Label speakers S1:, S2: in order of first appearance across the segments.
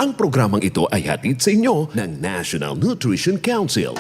S1: Ang programang ito ay hatid sa inyo ng National Nutrition Council.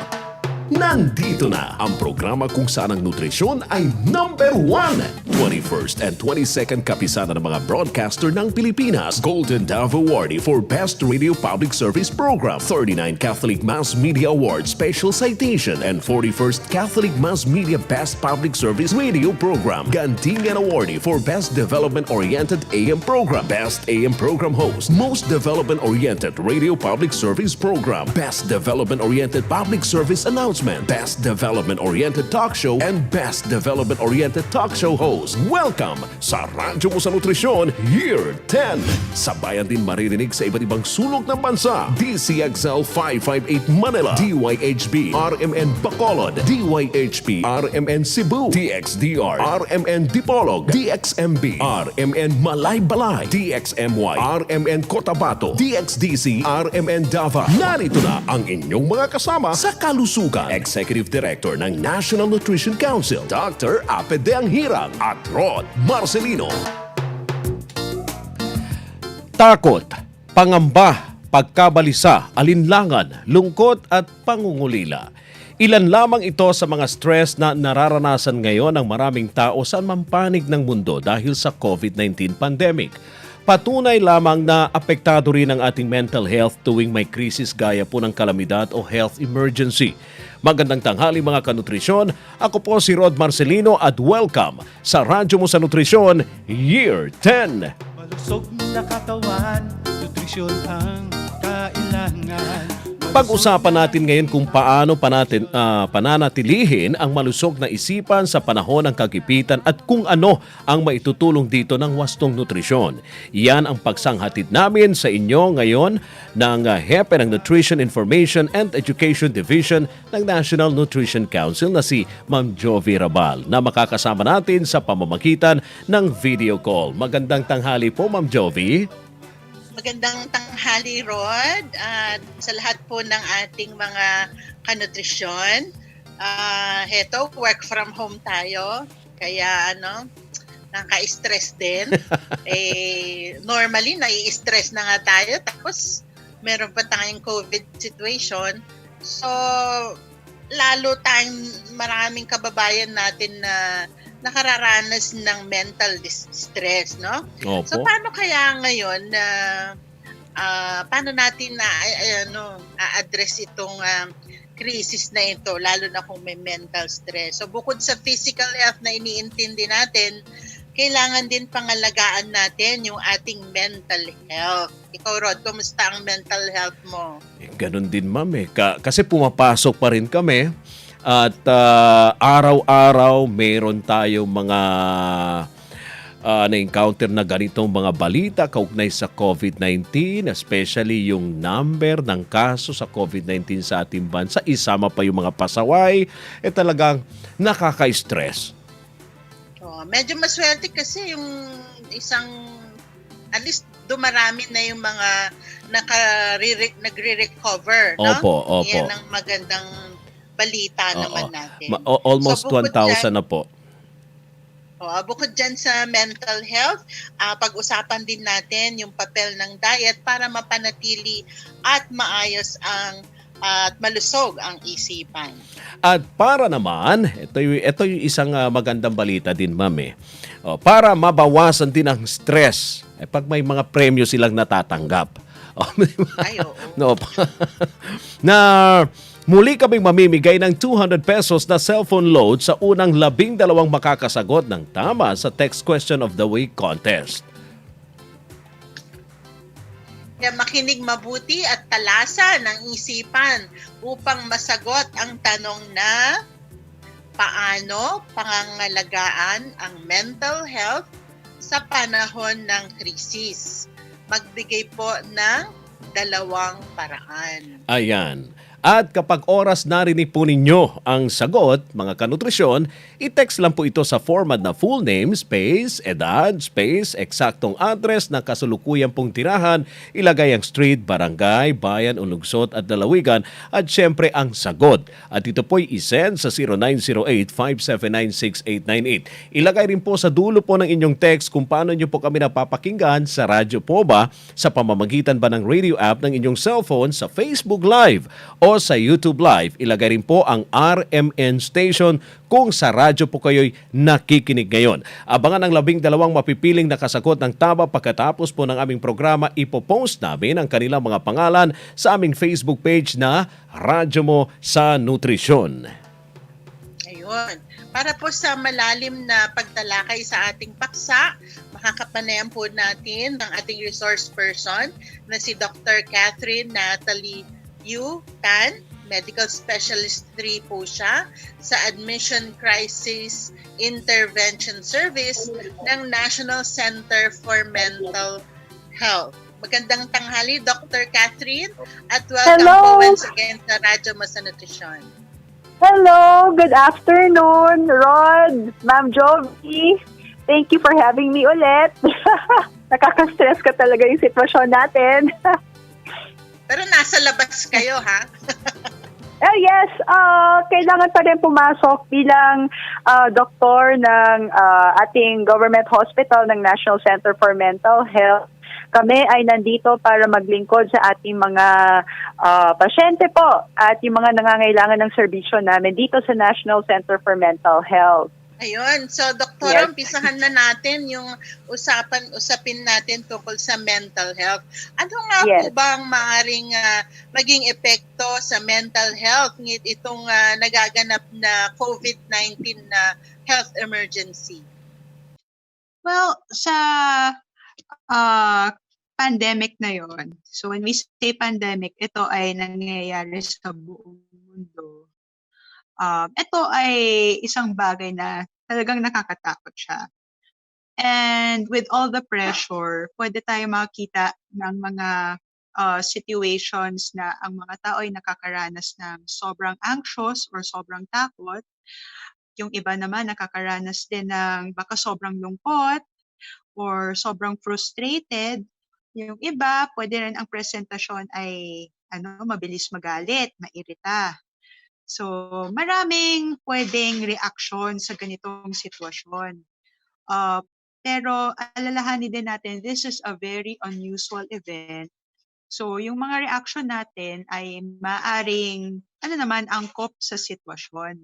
S1: Nandito na ang programa kung saan ang nutrisyon ay number 1. 21st and 22nd kapisanan ng mga broadcaster ng Pilipinas. Golden Dove Awardee for Best Radio Public Service Program. 39 Catholic Mass Media Award Special Citation and 41st Catholic Mass Media Best Public Service Radio Program. Gantingan Awardee for Best Development-Oriented AM Program. Best AM Program Host. Most Development-Oriented Radio Public Service Program. Best Development-Oriented Public Service Announcement. Best Development-Oriented Talk Show and Best Development-Oriented Talk Show Host. Welcome sa Radyo mo sa Nutrisyon Year 10. Sabayan din maririnig sa iba't ibang sulok ng bansa. DZXL 558 Manila, DYHB RMN Bacolod, DYHB RMN Cebu, DXDR RMN Dipolog, DXMB RMN Malaybalay, DXMY RMN Cotabato, DXDC RMN Davao. Narito na ang inyong mga kasama sa kalusugan. Executive Director ng National Nutrition Council, Dr. Apet Dayanghirang at Rod Marcelino. Takot, pangamba, pagkabalisa, alinlangan, lungkot at pangungulila. Ilan lamang ito sa mga stress na nararanasan ngayon ng maraming tao sa mampanig ng mundo dahil sa COVID-19 pandemic. Patunay lamang na apektado rin ang ating mental health tuwing may krisis gaya po ng kalamidad o health emergency. Magandang tanghali mga kanutrisyon. Ako po si Rod Marcelino at welcome sa Radyo mo sa Nutrisyon Year 10.
S2: Malusog na katawan, nutrisyon ang kailangan.
S1: Pag-usapan natin ngayon kung paano pananatilihin ang malusog na isipan sa panahon ng kagipitan at kung ano ang maitutulong dito ng wastong nutrisyon. Yan ang pagsanghatid namin sa inyo ngayon ng HEP ng Nutrition Information and Education Division ng National Nutrition Council na si Ma'am Jovie Raval na makakasama natin sa pamamagitan ng video call. Magandang tanghali po Ma'am Jovie.
S3: Magandang tanghali, Rod, at sa lahat po ng ating mga kanutrisyon. Heto, work from home tayo, kaya nakaka-stress din. Normally, nai-stress na nga tayo, tapos meron pa tayong COVID situation. So, lalo tayong maraming kababayan natin na nakararanas ng mental distress, no?
S1: Opo.
S3: So paano kaya ngayon na paano natin a-address itong crisis na ito, lalo na kung may mental stress? So bukod sa physical health na iniintindi natin, kailangan din pangalagaan natin yung ating mental health. Ikaw, Rod, kumusta ang mental health mo?
S1: Ganon din, ma'am. Kasi pumapasok pa rin kami. At araw-araw mayroon tayong mga na-encounter na ganitong mga balita kaugnay sa COVID-19, especially yung number ng kaso sa COVID-19 sa ating bansa. Isama pa yung mga pasaway, talagang nakaka-stress.
S3: Medyo maswerte kasi yung at least dumarami na yung mga nagre-recover.
S1: Opo.
S3: Yan ang magandang balita naman natin.
S1: Almost 1,000 na po.
S3: Bukod dyan sa mental health, pag-usapan din natin yung papel ng diet para mapanatili at maayos at malusog ang isipan.
S1: At para naman, ito yung isang magandang balita din, ma'am. Para mabawasan din ang stress pag may mga premyo silang natatanggap.
S3: Ay, oo.
S1: No, na muli kaming mamimigay ng 200 pesos na cellphone load sa unang 12 makakasagot ng tama sa Text Question of the Week contest.
S3: Kaya makinig mabuti at talasa ng isipan upang masagot ang tanong na paano pangangalagaan ang mental health sa panahon ng krisis. Magbigay po ng 2 paraan.
S1: Ayan. At kapag oras narinig po ninyo ang sagot, mga kanutrisyon, i-text lang po ito sa format na full name, space, edad, space, eksaktong address ng kasulukuyang pong tirahan, ilagay ang street, barangay, bayan o lungsod at lalawigan at syempre ang sagot. At ito po'y isend sa 0908-579-6898. Ilagay rin po sa dulo po ng inyong text kung paano nyo po kami napapakinggan sa radyo po ba, sa pamamagitan ba ng radio app ng inyong cellphone, sa Facebook Live o sa YouTube Live. Ilagay rin po ang RMN station kung sa radyo po kayo'y nakikinig ngayon. Abangan ang 12 mapipiling nakasagot ng tama pagkatapos po ng aming programa. Ipopost namin ang kanilang mga pangalan sa aming Facebook page na Radyo Mo sa Nutrisyon.
S3: Ayun. Para po sa malalim na pagtalakay sa ating paksa, makakapanayan po natin ng ating resource person na si Dr. Kathyrn Natalie U, Medical Specialist 3 po siya sa Admission Crisis Intervention Service ng National Center for Mental Health. Magandang tanghali, Dr. Kathyrn, at welcome po once again sa Radyo Mo sa Nutrisyon.
S4: Hello, good afternoon, Rod, Ma'am Jovie. Thank you for having me ulit. Nakaka-stress ka talaga yung sitwasyon natin.
S3: Pero nasa labas kayo, ha?
S4: Yes, kailangan pa rin pumasok bilang doktor ng ating government hospital ng National Center for Mental Health. Kami ay nandito para maglingkod sa ating mga pasyente po at yung mga nangangailangan ng serbisyo namin dito sa National Center for Mental Health.
S3: Ayun. So, Doktor,
S4: Yes.
S3: umpisahan na natin yung usapin natin tungkol sa mental health. Ano nga
S4: Yes.
S3: po ba ang maaaring maging epekto sa mental health itong nagaganap na COVID-19 na health emergency?
S5: Well, sa pandemic na yon. So when we say pandemic, ito ay nangyayari sa buong mundo. Ito ay isang bagay na talagang nakakatakot siya. And with all the pressure, pwede tayo makakita ng mga situations na ang mga tao ay nakakaranas ng sobrang anxious or sobrang takot. Yung iba naman nakakaranas din ng baka sobrang lungkot or sobrang frustrated. Yung iba, pwede rin ang presentasyon ay mabilis magalit, mairita. So, maraming pwedeng reaksyon sa ganitong sitwasyon. Pero alalahanin din natin, this is a very unusual event. So, yung mga reaction natin ay maaring, angkop sa sitwasyon.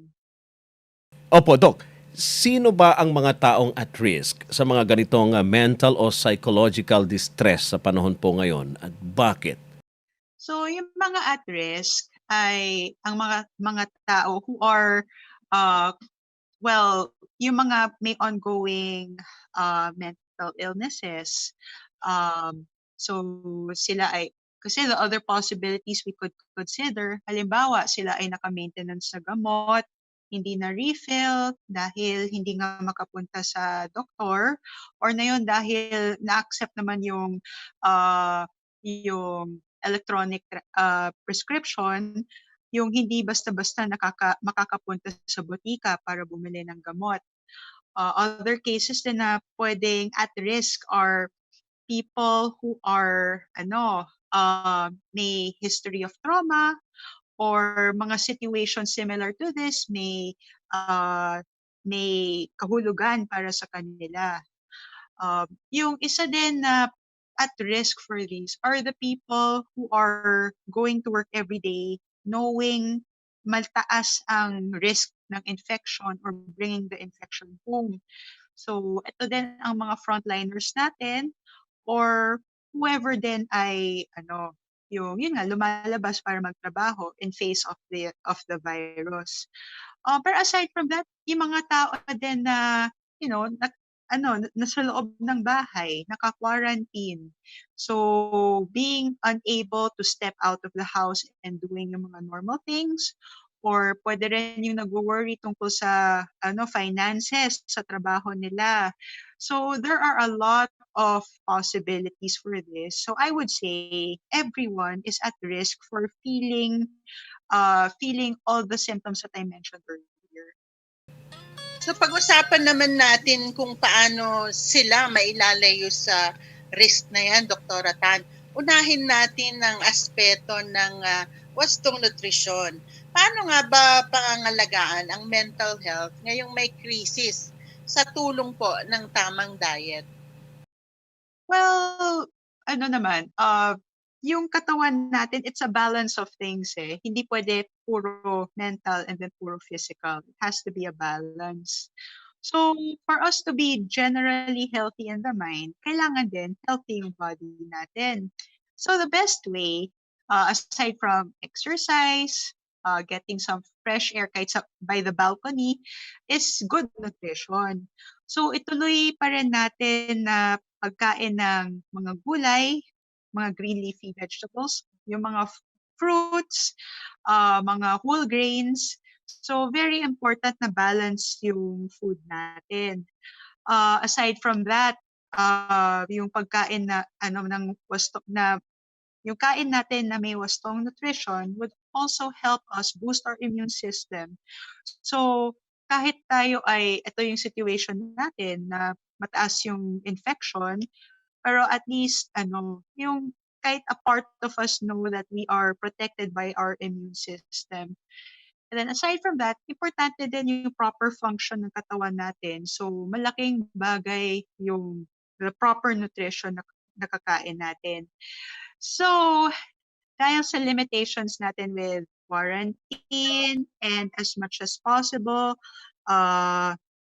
S1: Opo, Doc. Sino ba ang mga taong at risk sa mga ganitong mental o psychological distress sa panahon po ngayon at bakit?
S5: So, yung mga at risk ay ang mga tao who are, yung mga may ongoing mental illnesses. So, sila ay, kasi the other possibilities we could consider, halimbawa, sila ay naka-maintenance sa gamot, hindi na refill dahil hindi nga makapunta sa doktor, or na yun dahil na-accept naman yung electronic prescription, yung hindi basta-basta makakapunta sa botika para bumili ng gamot. Other cases din na pwedeng at risk are people who are may history of trauma or mga situations similar to this, may kahulugan para sa kanila. Yung isa din na at risk for these are the people who are going to work every day knowing maltaas ang risk ng infection or bringing the infection home. So, ito din ang mga frontliners natin or whoever din ay yun nga lumalabas para magtrabaho in face of the virus. Pero aside from that, yung mga tao din na nasa loob ng bahay, naka-quarantine. So being unable to step out of the house and doing yung mga normal things, or pwede rin yung nag-worry tungkol sa finances sa trabaho nila. So there are a lot of possibilities for this. So I would say everyone is at risk for feeling feeling all the symptoms that I mentioned earlier.
S3: So pag-usapan naman natin kung paano sila mailalayo sa risk na yan, Dr. Tan. Unahin natin ang aspeto ng wastong nutrisyon. Paano nga ba pangangalagaan ang mental health ngayong may krisis sa tulong po ng tamang diet?
S5: Well, ano naman, yung katawan natin, it's a balance of things eh. Hindi pwede puro mental and then puro physical. It has to be a balance. So, for us to be generally healthy in the mind, kailangan din healthy yung body natin. So, the best way, aside from exercise, getting some fresh air kahit by the balcony, is good nutrition. So, ituloy pa rin natin na pagkain ng mga gulay, mga green leafy vegetables, yung mga fruits, mga whole grains. So, very important na balance yung food natin. Aside from that, yung pagkain na yung kain natin na may wastong nutrition would also help us boost our immune system. So, kahit ito yung situation natin na mataas yung infection, pero at least, yung kahit a part of us know that we are protected by our immune system. And then aside from that, importante din yung proper function ng katawan natin. So, malaking bagay yung the proper nutrition na nakakain natin. So, dahil sa limitations natin with quarantine and as much as possible,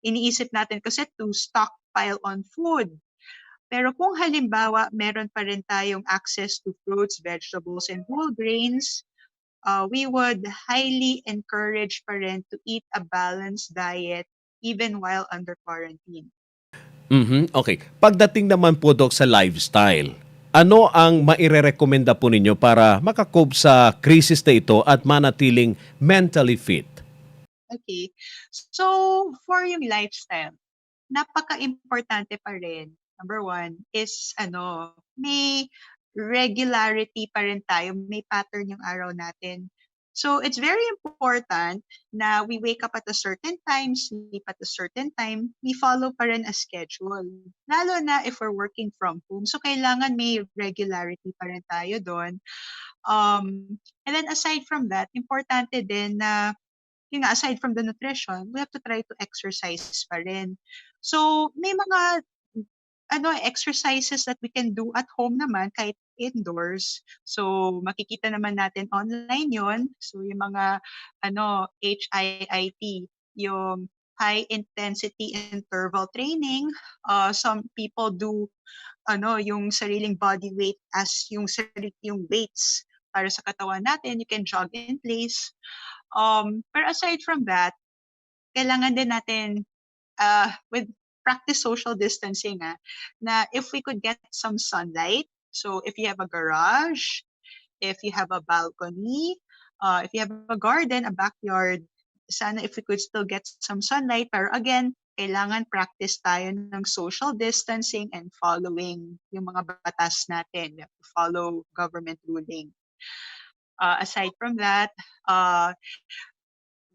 S5: iniisip natin kasi to stockpile on food. Pero kung halimbawa, meron pa rin tayong access to fruits, vegetables, and whole grains, we would highly encourage pa rin to eat a balanced diet even while under quarantine.
S1: Okay. Pagdating naman po, Doc, sa lifestyle, ano ang mairerekomenda po ninyo para makakope sa krisis na ito at manatiling mentally fit?
S5: Okay. So, for yung lifestyle, napaka-importante pa rin. Number one is, may regularity pa rin tayo, may pattern yung araw natin. So, it's very important na we wake up at a certain time, sleep at a certain time, we follow pa rin a schedule. Lalo na if we're working from home. So, kailangan may regularity pa rin tayo doon. And then aside from that, importante din na, aside from the nutrition, we have to try to exercise pa rin. So, may mga exercises that we can do at home naman kahit indoors. So makikita naman natin online 'yon. So yung mga HIIT, yung high intensity interval training, some people do yung sariling body weight as yung weights para sa katawan natin. You can jog in place. Pero aside from that, kailangan din natin with practice social distancing na if we could get some sunlight. So if you have a garage, if you have a balcony, if you have a garden, a backyard, sana if we could still get some sunlight. Pero again, kailangan practice tayo ng social distancing and following yung mga batas natin. We have to follow government ruling. Aside from that,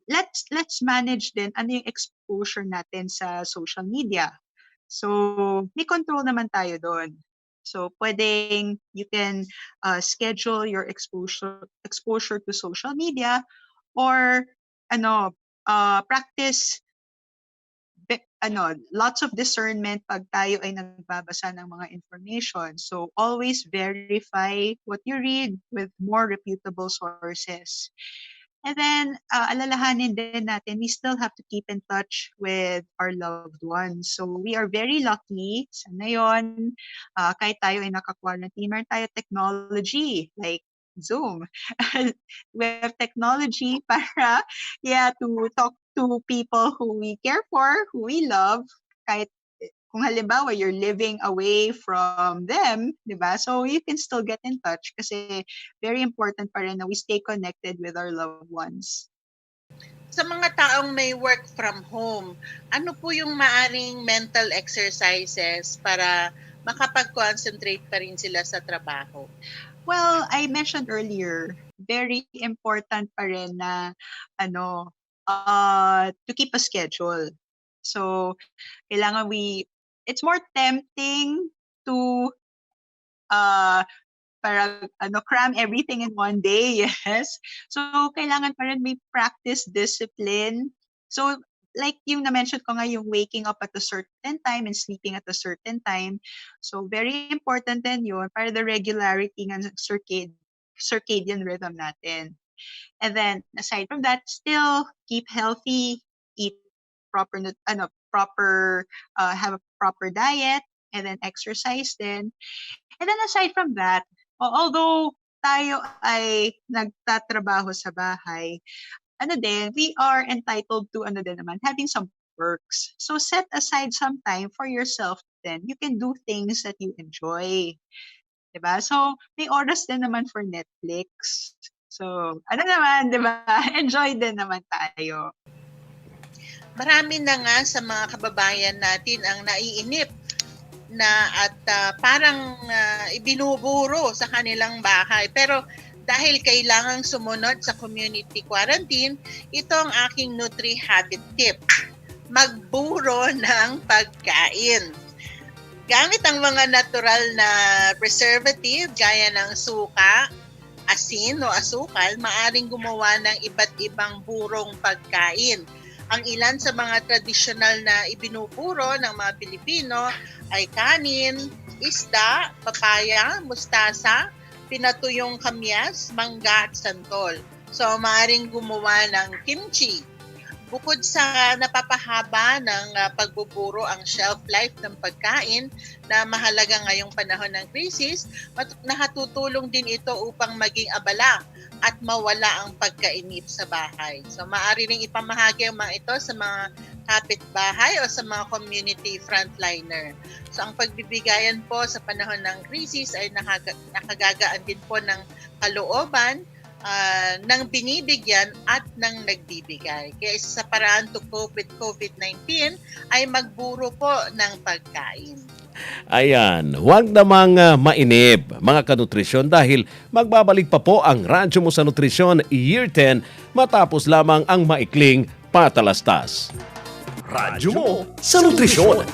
S5: let's manage din ano yung exposure natin sa social media. So, may control naman tayo doon. So, pwedeng you can schedule your exposure to social media or practice lots of discernment pag tayo ay nagbabasa ng mga information. So, always verify what you read with more reputable sources. And then, alalahanin din natin, we still have to keep in touch with our loved ones. So, we are very lucky sa ngayon, kahit tayo ay naka-quarantine, meron tayo technology like Zoom. We have technology para, to talk to people who we care for, who we love, kahit kung halimbawa you're living away from them, di ba? So you can still get in touch kasi very important pa rin na we stay connected with our loved ones.
S3: Sa mga taong may work from home, ano po yung maaring mental exercises para makapag-concentrate pa rin sila sa trabaho?
S5: Well, I mentioned earlier, very important pa rin na to keep a schedule. So, kailangan it's more tempting to uh, parang cram everything in one day, yes. So, kailangan pa rin may practice discipline. So, like yung na-mention ko nga yung waking up at a certain time and sleeping at a certain time. So, very important din yun para the regularity ng circadian rhythm natin. And then, aside from that, still keep healthy, eat have a proper diet, and then exercise din. And then aside from that, although tayo ay nagtatrabaho sa bahay, we are entitled to having some perks. So set aside some time for yourself then. You can do things that you enjoy. Diba? So may oras din naman for Netflix. So diba? Enjoy din naman tayo.
S3: Marami na nga sa mga kababayan natin ang naiinip na at parang ibinuburo sa kanilang bahay. Pero dahil kailangang sumunod sa community quarantine, ito ang aking Nutri Habit Tip. Magburo ng pagkain. Gamit ang mga natural na preservative gaya ng suka, asin o asukal, maaring gumawa ng iba't ibang burong pagkain. Ang ilan sa mga tradisyonal na ibinuburo ng mga Pilipino ay kanin, isda, papaya, mustasa, pinatuyong kamyas, mangga at santol. So, maaaring gumawa ng kimchi. Bukod sa napapahaba ng pagbuburo ang shelf life ng pagkain na mahalaga ngayong panahon ng krisis, nakatutulong din ito upang maging abala at mawala ang pagkainip sa bahay. So maaari ring ipamahagi ang mga ito sa mga kapitbahay o sa mga community frontliner. So ang pagbibigayan po sa panahon ng krisis ay nakagagaan din po ng kalooban ng binibigyan at ng nagbibigay. Kaya isa sa paraan to cope with COVID-19 ay magburo po ng pagkain.
S1: Ayan, huwag namang mainip mga kanutrisyon dahil magbabalik pa po ang Radyo mo sa Nutrisyon Year 10 matapos lamang ang maikling patalastas. Radyo mo sa Nutrisyon.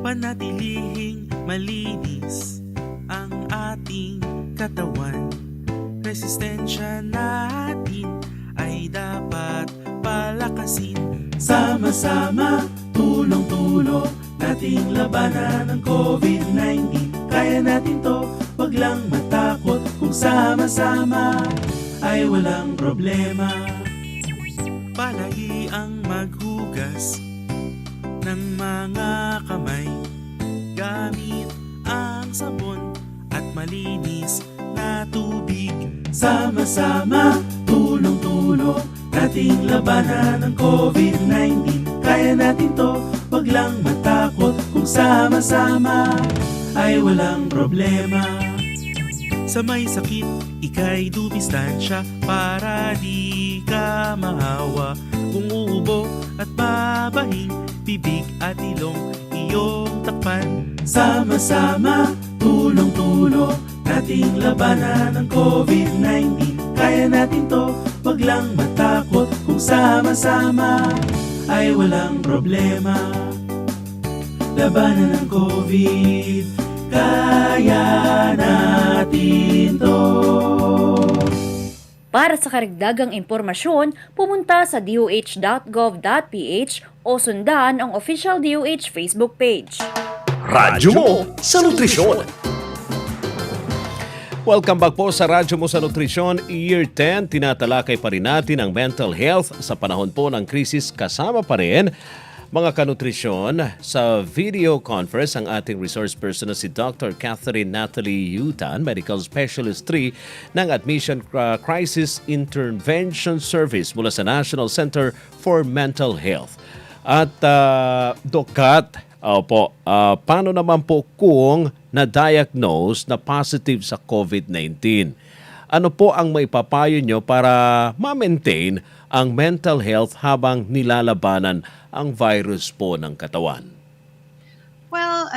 S6: Panatilihing malinis ang ating katawan. Resistensya natin ay dapat palakasin. Sama-sama, tulong-tulong, nating labanan ang COVID-19. Kaya natin to, wag lang matakot. Kung sama-sama ay walang problema. Palagi ang maghugas ng mga kamay gamit ang sabon at malinis na tubig. Sama-sama, tulong-tulong, nating labanan ang COVID-19. Kaya natin to, wag lang matakot. Kung sama-sama ay walang problema. Sa may sakit, ika'y dumistansya para di ka mahawa. Kung uubo at babahing, bibig at ilong iyong takpan. Sama-sama, tulong-tulong, nating labanan ang COVID-19. Kaya natin to, wag lang matakot. Kung sama-sama ay walang problema. Labanan ang COVID, kaya natin to.
S7: Para sa karagdagang impormasyon, pumunta sa doh.gov.ph o sundan ang official DOH Facebook page.
S1: Radyo mo sa Nutrisyon. Welcome back po sa Radyo mo sa Nutrisyon Year 10. Tinatalakay pa rin natin ang mental health sa panahon po ng krisis. Kasama pa rin mga kanutrisyon sa video conference ang ating resource person na si Dr. Kathyrn Natalie U, Medical Specialist 3 ng Admission Crisis Intervention Service mula sa National Center for Mental Health. At Doc Kat, paano naman po kung na-diagnose na positive sa COVID-19? Ano po ang maipapayo nyo para ma-maintain ang mental health habang nilalabanan ang virus po ng katawan?
S5: Well,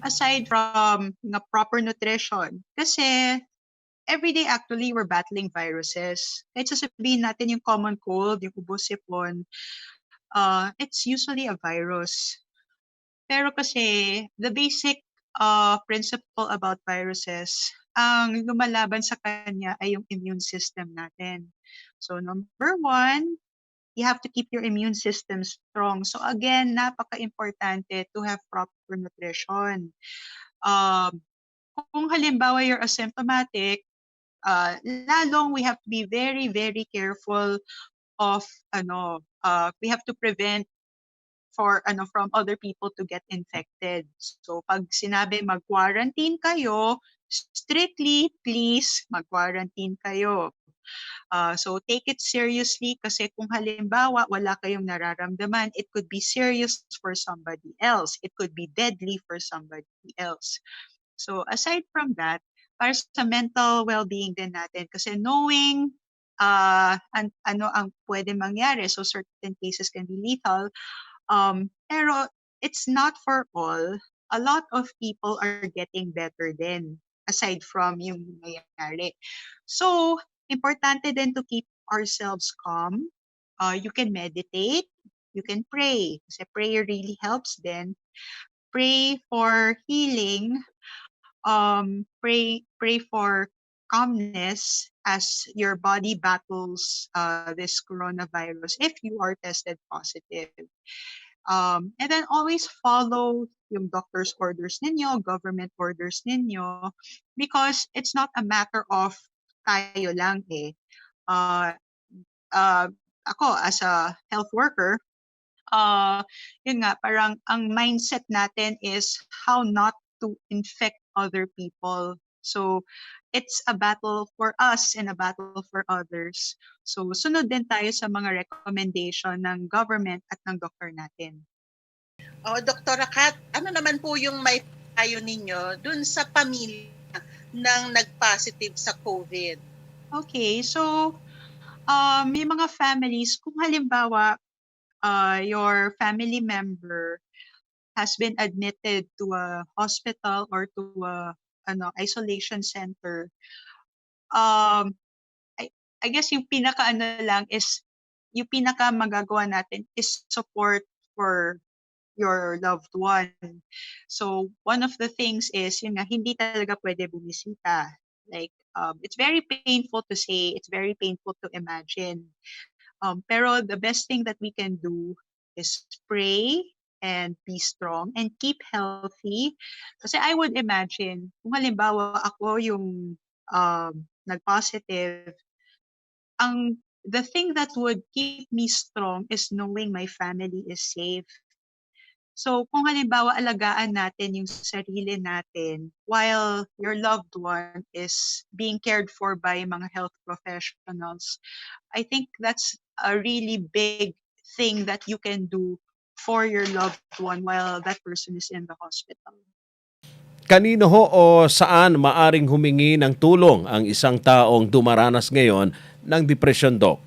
S5: aside from proper nutrition, kasi everyday actually we're battling viruses. Kahit sasabihin natin yung common cold, yung ubo sipon, it's usually a virus. Pero kasi the basic principle about viruses, ang lumalaban sa kanya ay yung immune system natin. So number one, you have to keep your immune system strong. So again, napaka-importante to have proper nutrition. Kung halimbawa you're asymptomatic, lalong we have to be very, very careful of we have to prevent from other people to get infected. So pag sinabi mag-quarantine kayo, strictly please mag-quarantine kayo. So take it seriously kasi kung halimbawa wala kayong nararamdaman, it could be serious for somebody else. It could be deadly for somebody else. So aside from that, para sa mental well-being din natin kasi knowing ano ang pwede mangyari, so certain cases can be lethal, pero it's not for all. A lot of people are getting better din aside from yung nangyayari. So, importante din to keep ourselves calm. You can meditate, you can pray. Kasi prayer really helps din. Pray for healing, pray for calmness as your body battles this coronavirus if you are tested positive. And then always follow yung doctor's orders ninyo, government orders ninyo, because it's not a matter of tayo lang eh. Ako as a health worker, yun nga, parang ang mindset natin is how not to infect other people. So, it's a battle for us and a battle for others. So, sunod din tayo sa mga recommendation ng government at ng doktor natin.
S3: Doktora Kat, ano naman po yung may payo ninyo dun sa pamilya ng nag-positive sa COVID?
S5: Okay, so may mga families, kung halimbawa your family member has been admitted to a hospital or to a isolation center, um, I guess yung pinaka lang is, yung pinaka magagawa natin is support for your loved one. So one of the things is, yun nga, hindi talaga pwede bumisita. Like, it's very painful to say, it's very painful to imagine. Pero the best thing that we can do is pray and be strong and keep healthy. Kasi I would imagine, kung halimbawa ako yung nag-positive, the thing that would keep me strong is knowing my family is safe. So kung halimbawa alagaan natin yung sarili natin while your loved one is being cared for by mga health professionals, I think that's a really big thing that you can do for your loved one while that person is in the hospital.
S1: Kanino ho o saan maaring humingi ng tulong ang isang taong dumaranas ngayon ng depresyon, Doc?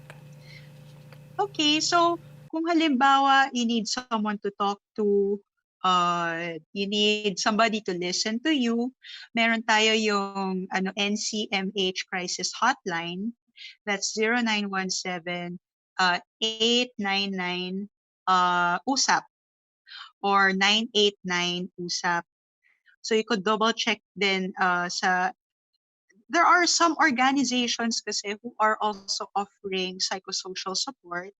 S5: Okay, so kung halimbawa you need someone to talk to, you need somebody to listen to you, meron tayo yung NCMH crisis hotline. That's 0917 899 USAP or 989 USAP. So you could double check din there are some organizations kasi who are also offering psychosocial support,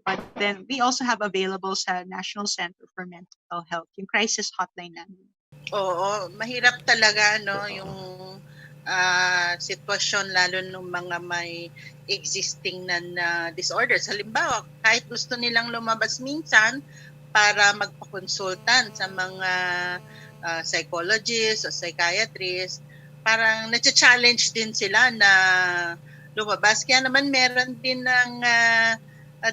S5: but then we also have available sa National Center for Mental Health, yung crisis hotline namin.
S3: Oo, mahirap talaga yung sitwasyon lalo ng mga may existing na disorders. Halimbawa, kahit gusto nilang lumabas minsan para magpakonsultan sa mga psychologist o psychiatrist, parang na-challenge din sila na lumabas. Kaya naman meron din ng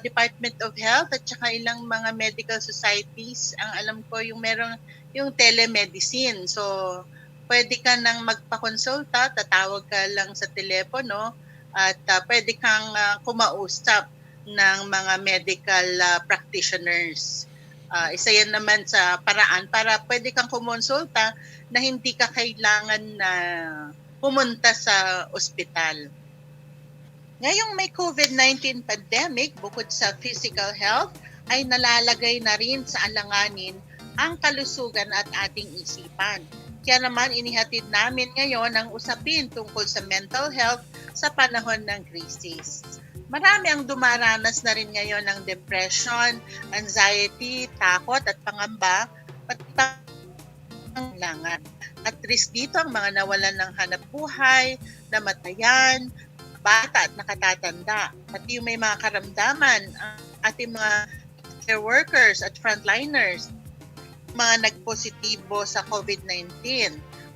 S3: Department of Health at saka ilang mga medical societies. Ang alam ko yung meron yung telemedicine. So, pwede ka nang magpakonsulta, tatawag ka lang sa telepono at pwede kang kumausap ng mga medical practitioners. Isa yan naman sa paraan para pwede kang kumonsulta na hindi ka kailangan na pumunta sa ospital. Ngayong may COVID-19 pandemic, bukod sa physical health, ay nalalagay na rin sa alanganin ang kalusugan at ating isipan. Kaya naman inihatid namin ngayon ang usapin tungkol sa mental health sa panahon ng krisis. Marami ang dumaranas na rin ngayon ng depression, anxiety, takot at pangamba, pati panglangan. At risk dito ang mga nawalan ng hanap buhay, namatayan, bata at nakatatanda. Pati yung may mga karamdaman, ang ating mga care workers at frontliners, mga nagpositibo sa COVID-19,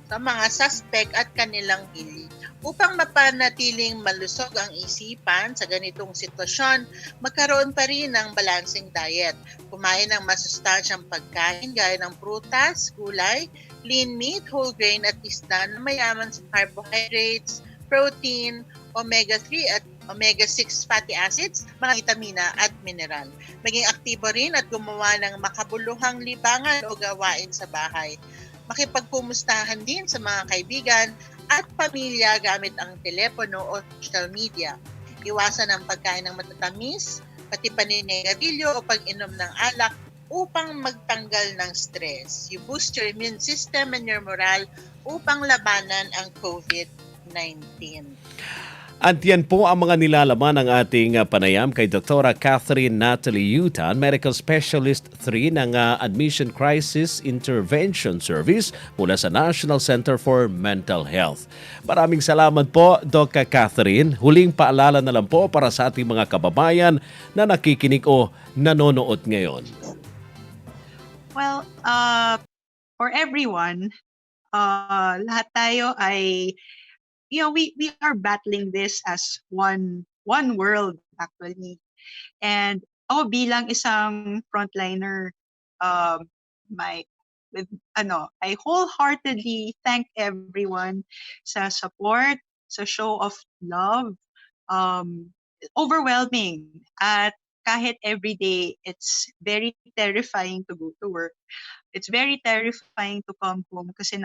S3: sa mga suspect at kanilang hili. Upang mapanatiling malusog ang isipan sa ganitong sitwasyon, magkaroon pa rin ng balancing diet. Kumain ng masustansyang pagkain gaya ng prutas, gulay, lean meat, whole grain at isda na mayaman sa carbohydrates, protein, omega-3 at omega-6 fatty acids, mga vitamina at mineral. Maging aktibo rin at gumawa ng makabuluhang libangan o gawain sa bahay. Makipagkumustahan din sa mga kaibigan at pamilya gamit ang telepono o social media. Iwasan ang pagkain ng matatamis, pati paninigarilyo o pag-inom ng alak upang magtanggal ng stress. You boost your immune system and your morale upang labanan ang COVID-19.
S1: At yan po ang mga nilalaman ng ating panayam kay Dr. Kathyrn Natalie U, Medical Specialist 3 ng Admission Crisis Intervention Service mula sa National Center for Mental Health. Maraming salamat po, Dr. Kathyrn. Huling paalala na lang po para sa ating mga kababayan na nakikinig o nanonood ngayon.
S5: Well, for everyone, lahat tayo ay we are battling this as one world actually. And ako bilang isang frontliner, I wholeheartedly thank everyone sa support, sa show of love, overwhelming. At kahit every day, it's very terrifying to go to work. It's very terrifying to come home kasi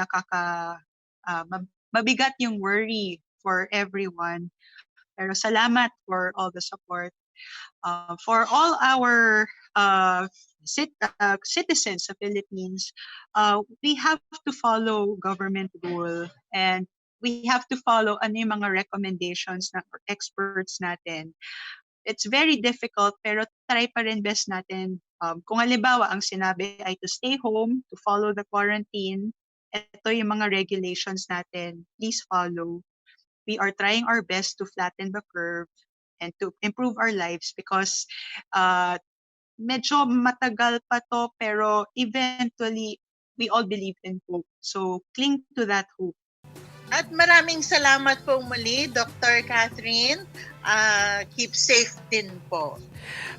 S5: mabigat yung worry for everyone. Pero salamat for all the support. For all our citizens sa Philippines, we have to follow government rule and we have to follow ano yung mga recommendations ng experts natin. It's very difficult pero try pa rin best natin. Kung halimbawa ang sinabi ay to stay home, to follow the quarantine, ito yung mga regulations natin. Please follow. We are trying our best to flatten the curve and to improve our lives because medyo matagal pa to pero eventually we all believe in hope. So cling to that hope.
S3: At maraming salamat po muli, Dr. Kathyrn. Keep safe din po.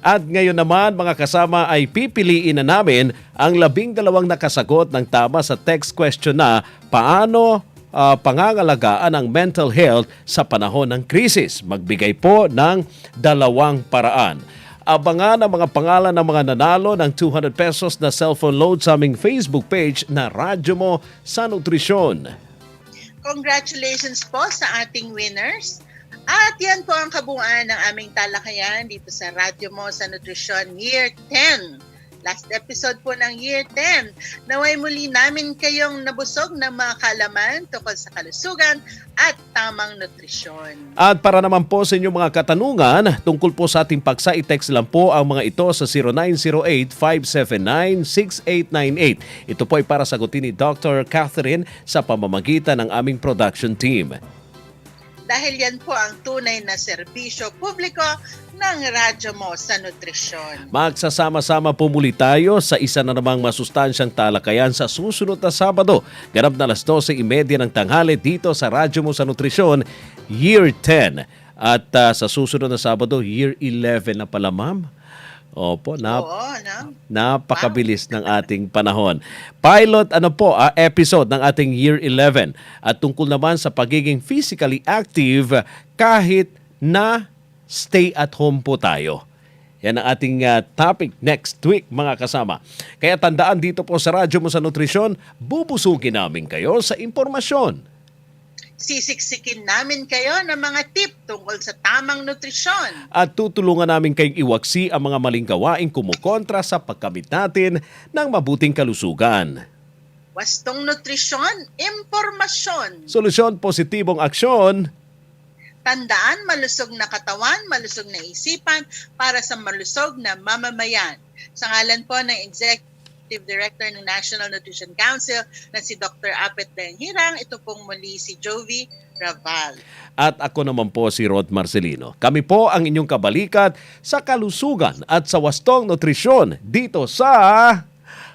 S1: At ngayon naman mga kasama ay pipiliin na namin ang 12 nakasagot ng tama sa text question na paano pangangalagaan ang mental health sa panahon ng krisis. Magbigay po ng 2 paraan. Abangan ang mga pangalan ng mga nanalo ng 200 pesos na cellphone load sa aming Facebook page na Radyo Mo sa Nutrisyon.
S3: Congratulations po sa ating winners. At yan po ang kabuuan ng aming talakayan dito sa Radyo Mo sa Nutrisyon Year 10. Last episode po ng Year 10. Naway muli namin kayong nabusog ng mga kaalaman tungkol sa kalusugan at tamang nutrisyon.
S1: At para naman po sa inyong mga katanungan, tungkol po sa ating paksa, i-text lang po ang mga ito sa 0908-579-6898. Ito po ay para sagutin ni Dr. Kathyrn sa pamamagitan ng aming production team.
S3: Dahil yan po ang tunay na serbisyo publiko ng Radyo Mo sa Nutrisyon.
S1: Magsasama-sama po muli tayo sa isa na namang masustansyang talakayan sa susunod na Sabado. Ganap na 12:30 ng tanghali dito sa Radyo Mo sa Nutrisyon, Year 10. At sa susunod na Sabado, Year 11 na pala, ma'am. Opo, napakabilis ng ating panahon. Pilot episode ng ating Year 11 at tungkol naman sa pagiging physically active kahit na stay at home po tayo. Yan ang ating topic next week, mga kasama. Kaya tandaan dito po sa radyo mo sa Nutrisyon, bubusugin namin kayo sa impormasyon.
S3: Sisiksikin namin kayo ng mga tip tungkol sa tamang nutrisyon.
S1: At tutulungan namin kayong iwaksi ang mga maling gawaing kumukontra sa pagkamit natin ng mabuting kalusugan.
S3: Wastong nutrisyon, impormasyon.
S1: Solusyon, positibong aksyon.
S3: Tandaan, malusog na katawan, malusog na isipan para sa malusog na mamamayan. Sa ngalan po ng Executive Director ng National Nutrition Council na si Dr. Apet Dayanghirang, ito pong muli si Jovie Raval.
S1: At ako naman po si Rod Marcelino. Kami po ang inyong kabalikat sa kalusugan at sa wastong nutrisyon dito sa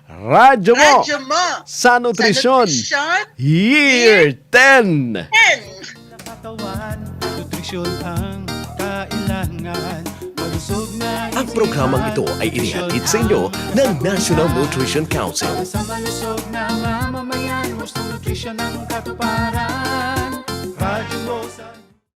S1: Radyo mo,
S3: Radyo mo
S1: sa Nutrisyon, Year 10.
S2: Katawan, nutrisyon ang kailangan. Malusog na
S1: Ang programang ito ay inihatid sa inyo ng National Nutrition Council.
S2: para sa malusog na mamamayan. Wastong nutrisyon ang katuparan. Radyo mo sa